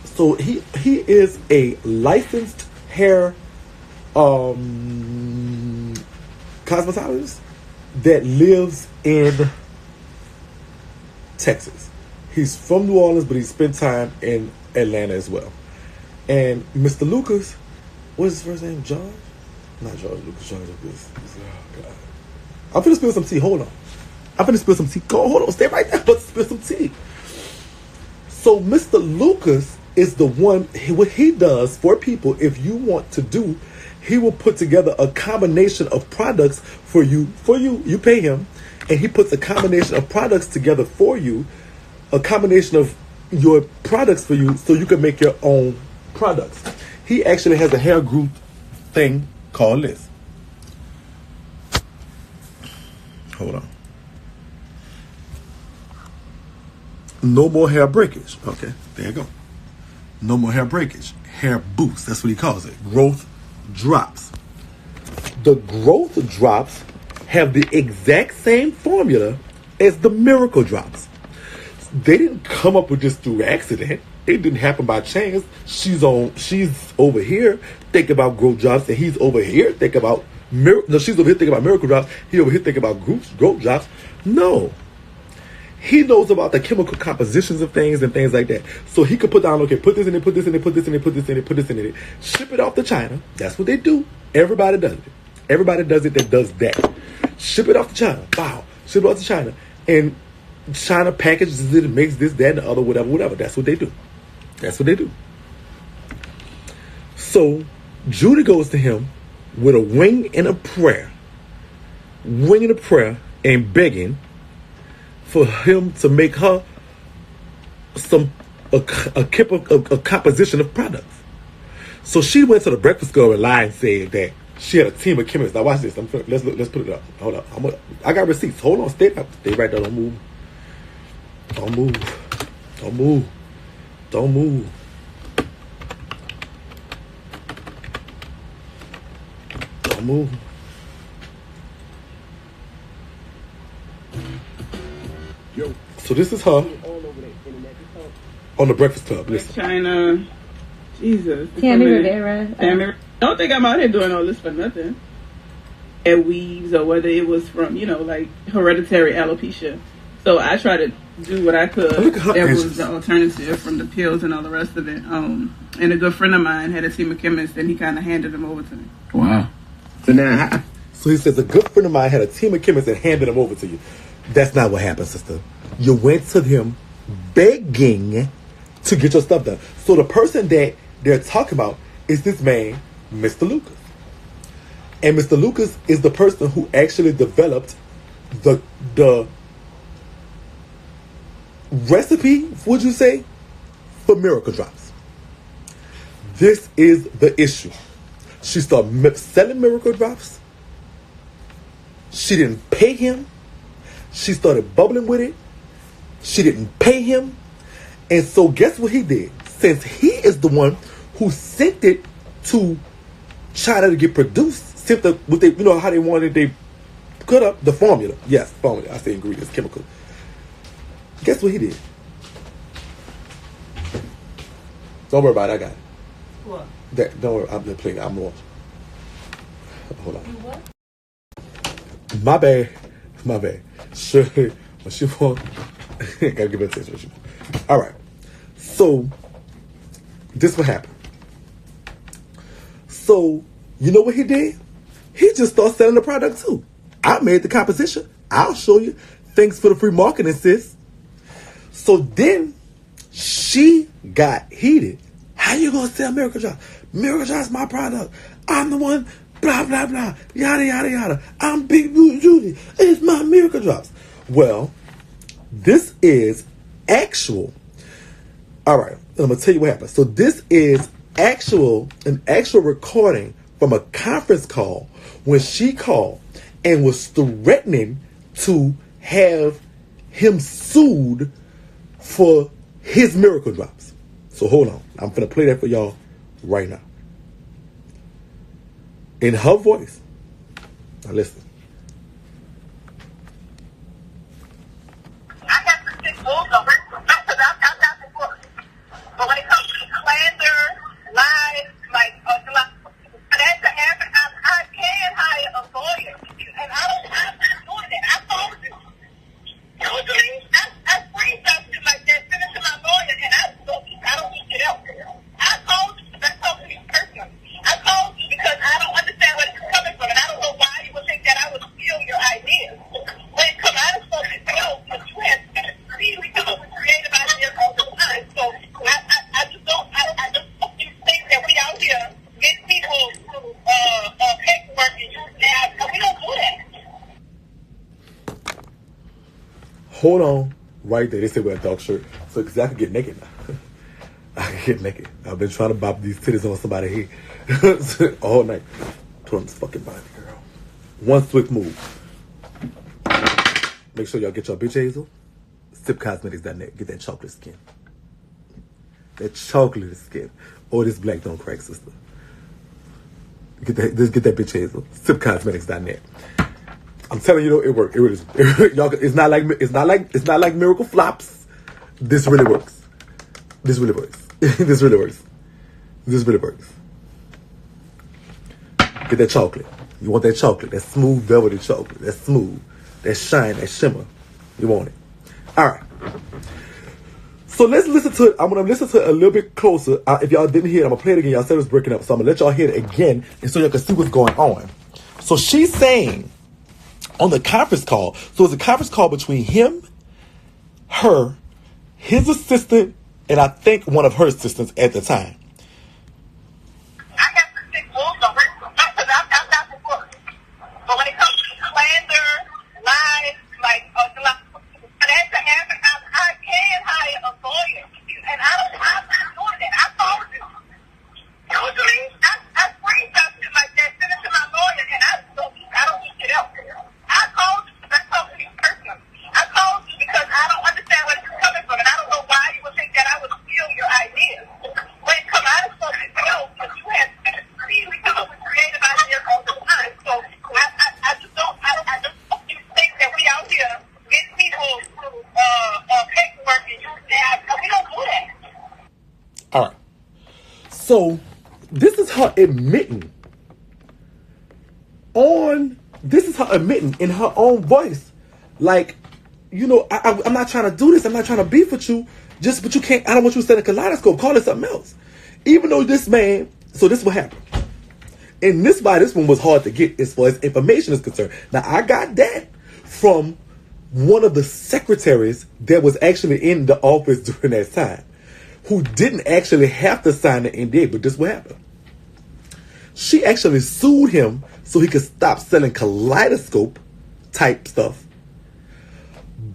So he is a licensed hair cosmetologist that lives in Texas. He's from New Orleans, but he spent time in Atlanta as well. And Mr. Lucas, what's his first name? George? Not George Lucas. George Lucas. Oh, God. I'm finna spill some tea. Hold on. I'm finna spill some tea. Go, hold on. Stay right there. Let's spill some tea. So Mr. Lucas is the one, what he does for people, if you want to do, he will put together a combination of products for you. You pay him, and he puts a combination of products together for you, a combination of your products for you, so you can make your own products. He actually has a hair group thing called this. Hold on. No more hair breakage. Okay, there you go. No more hair breakage. Hair boost. That's what he calls it. Growth drops. The growth drops have the exact same formula as the miracle drops. They didn't come up with this through accident. It didn't happen by chance. She's over here thinking about growth drops, and he's over here thinking about she's over here thinking about miracle drops. He over here thinking about growth drops. No. He knows about the chemical compositions of things and things like that. So he could put down, okay, put this in it, put this in it, put this in it, put this in it, put this in it. Ship it off to China. That's what they do. Everybody does it. Everybody does it that does that. Ship it off to China. Wow. Ship it off to China. And China packages it and makes this, that, and the other, whatever. That's what they do. That's what they do. So Judy goes to him with a wing and a prayer. Wing and a prayer and begging for him to make her a composition of products. So she went to the Breakfast Club and lied and said that she had a team of chemists. Now watch this. Let's put it up. Hold up. I got receipts. Hold on. Stay right there. Don't move. Don't move. Don't move. Don't move. Don't move. So this is her on the Breakfast Club. Listen. China, Jesus. Tammy Rivera. I don't think I'm out here doing all this for nothing. It weaves, or whether it was from, like hereditary alopecia. So I try to do what I could. That was the alternative from the pills and all the rest of it. And a good friend of mine had a team of chemists, and he kind of handed them over to me. Wow. So now, so he says a good friend of mine had a team of chemists and handed them over to you. That's not what happened, sister. You went to him begging to get your stuff done. So the person that they're talking about is this man, Mr. Lucas. And Mr. Lucas is the person who actually developed the recipe, would you say, for Miracle Drops. This is the issue. She started selling Miracle Drops. She didn't pay him. She started bubbling with it. She didn't pay him. And so guess what he did? Since he is the one who sent it to China to get produced, sent the, what they, how they wanted, they cut up the formula. Yes, formula. I say ingredients, chemical. Guess what he did? Don't worry about it. I got it. What? Don't worry. I'm just playing. I'm watching. Hold on. What? My bad. Sure. What she want? Gotta give her attention. What she want. All right. So this what happened. So you know what he did? He just started selling the product too. I made the composition. I'll show you. Thanks for the free marketing, sis. So then she got heated. How you gonna sell Miracle Drops? Miracle Drops my product. I'm the one, blah, blah, blah, yada, yada, yada. I'm Big Booty Judy. It's my Miracle Drops. Well, this is actual. All right, I'm gonna tell you what happened. So this is an actual recording from a conference call when she called and was threatening to have him sued for his Miracle Drops. So hold on. I'm going to play that for y'all right now. In her voice. Now listen. I got to stick rules over it. I got to work. But when it comes to hold on, right there. They say wear a dark shirt, so because I can get naked now. I can get naked. I've been trying to bop these titties on somebody's head all night. Put on this fucking body, girl. One swift move. Make sure y'all get your bitch hazel. Sipcosmetics.net. Get that chocolate skin. That chocolate skin. Or this black don't crack, sister. Get that bitch hazel. Sipcosmetics.net. I'm telling you, it works. It really is. Y'all, it's not like Miracle Flops. This really works. This really works. This really works. This really works. Get that chocolate. You want that chocolate, that smooth velvety chocolate, that smooth, that shine, that shimmer. You want it. All right. So let's listen to it. I'm going to listen to it a little bit closer. If y'all didn't hear it, I'm going to play it again. Y'all said it was breaking up. So I'm going to let y'all hear it again and so y'all can see what's going on. So she's saying on the conference call, so it's a conference call between him, her, his assistant, and I think one of her assistants at the time. I have to stick rules on it because I'm not the book. But when it comes to slander, lies, like, that's to happen, I can hire a lawyer. And I'm not doing that. I told you. Usually, I screenshot shit like that, send it to my lawyer, and I don't do shit else. I called you because I talked to you personally. I called you because I don't understand where this is coming from, and I don't know why you would think that I would steal your ideas. When it comes out of something else, but you have really come up with creative ideas all the time. So I just don't think that we out here getting people paperwork and using that. We don't do that. All right. So this is her admitting in her own voice, like, you know, I'm not trying to do this. I'm not trying to beef with you. But you can't. I don't want you to send a kaleidoscope. Call it something else. Even though this man. So this is what happened. And this one was hard to get as far as information is concerned. Now I got that from one of the secretaries that was actually in the office during that time, who didn't actually have to sign the NDA. But this is what happened. She actually sued him so he could stop selling kaleidoscope type stuff.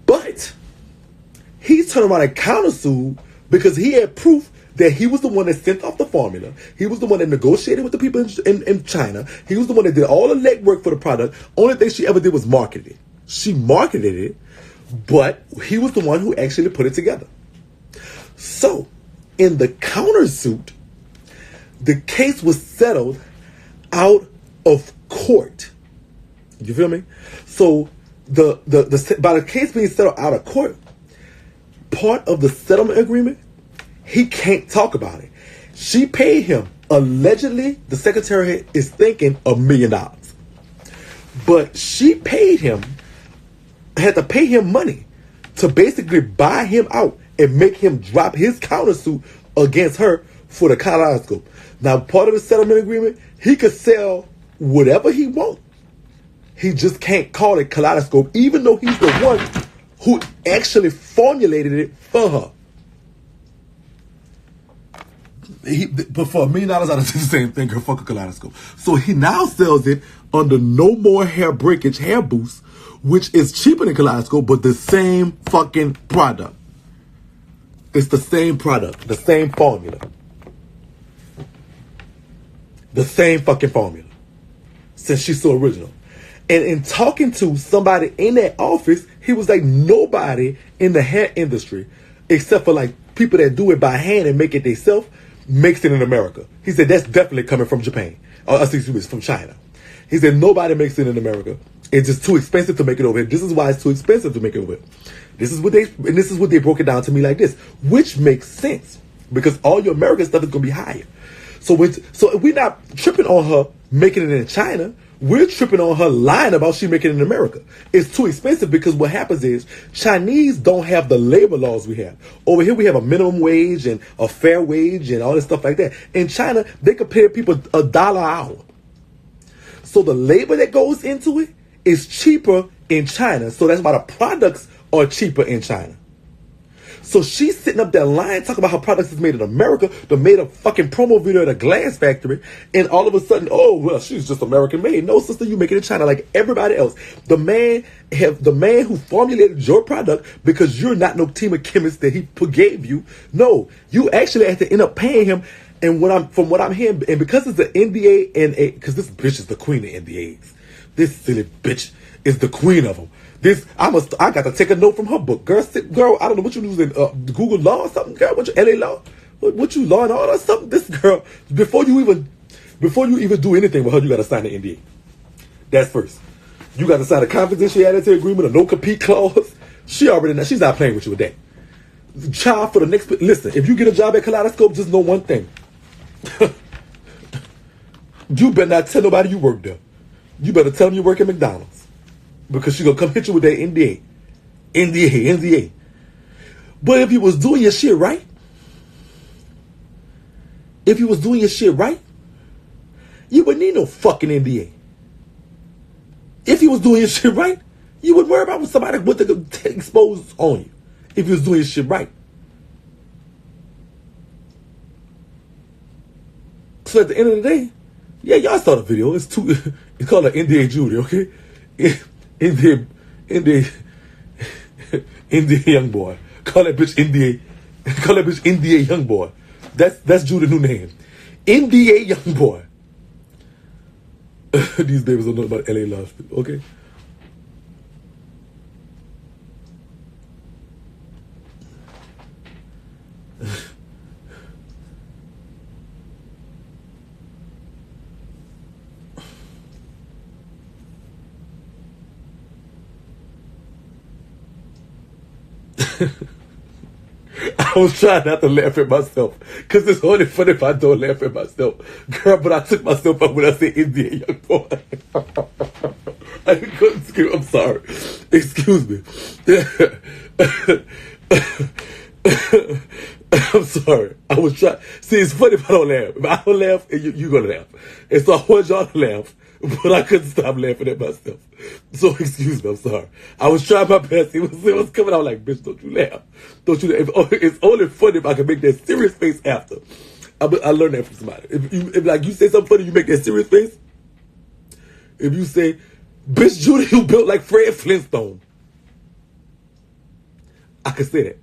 But he turned around and countersued because he had proof that he was the one that sent off the formula. He was the one that negotiated with the people in China. He was the one that did all the legwork for the product. Only thing she ever did was market it. She marketed it, but he was the one who actually put it together. So, in the countersuit, the case was settled out of court. You feel me? So, by the case being settled out of court, part of the settlement agreement, he can't talk about it. She paid him, allegedly, the secretary is thinking $1 million. But she had to pay him money to basically buy him out and make him drop his countersuit against her for the kaleidoscope. Now, part of the settlement agreement, he could sell whatever he wants. He just can't call it kaleidoscope, even though he's the one who actually formulated it for her. But for $1 million, I did the same thing. Her fucking kaleidoscope. So he now sells it under No More Hair Breakage Hair Boost, which is cheaper than kaleidoscope, but the same fucking product. It's the same product, the same formula. The same fucking formula. Since she's so original. And in talking to somebody in that office, he was like, nobody in the hair industry, except for like people that do it by hand and make it themselves, makes it in America. He said that's definitely coming from Japan. Excuse me, from China. He said nobody makes it in America. It's just too expensive to make it over here. This is why it's too expensive to make it over here. This is what they broke it down to me like this, which makes sense because all your American stuff is gonna be higher. So we're not tripping on her making it in China. We're tripping on her lying about she making it in America. It's too expensive because what happens is Chinese don't have the labor laws we have. Over here we have a minimum wage and a fair wage and all this stuff like that. In China, they can pay people $1 an hour. So the labor that goes into it is cheaper in China. So that's why the products are cheaper in China. So she's sitting up there lying, talking about how products is made in America. They made a fucking promo video at a glass factory, and all of a sudden, oh well, she's just American made. No, sister, you make it in China like everybody else. The man who formulated your product, because you're not no team of chemists that he gave you. No, you actually had to end up paying him. And from what I'm hearing, and because it's the NDA and because this bitch is the queen of NDAs. This silly bitch is the queen of them. I got to take a note from her book. Girl, I don't know what you using, Google Law or something, girl. What you, LA Law? What you law and all or something? This girl, before you even do anything with her, you got to sign the NDA. That's first. You got to sign a confidentiality agreement, a no-compete clause. She's not playing with you with that. Child, for the next, listen, if you get a job at Kaleidoscope, just know one thing. You better not tell nobody you work there. You better tell them you work at McDonald's. Because she gonna come hit you with that NDA. NDA. But if you was doing your shit right, you wouldn't need no fucking NDA. If you was doing your shit right, you wouldn't worry about what somebody would expose on you. If you was doing your shit right. So at the end of the day, yeah, y'all saw the video. It's called an NDA Judy, okay? India young boy. Call that bitch India young boy. That's Judy's new name. NDA young boy. These babies don't know about LA Love, okay? I was trying not to laugh at myself, because it's only funny if I don't laugh at myself. Girl, but I took myself up when I said Indian young boy. I couldn't scream. I'm sorry. Excuse me. I'm sorry. I was trying. See, it's funny if I don't laugh. If I don't laugh, you're going to laugh. And so I want y'all to laugh, but I couldn't stop laughing at myself. So excuse me, I'm sorry. I was trying my best. It was coming out like, bitch, don't you laugh. Don't you laugh. It's only funny if I can make that serious face after. I learned that from somebody. If like you say something funny, you make that serious face. If you say, bitch, Judy, you built like Fred Flintstone, I can say that.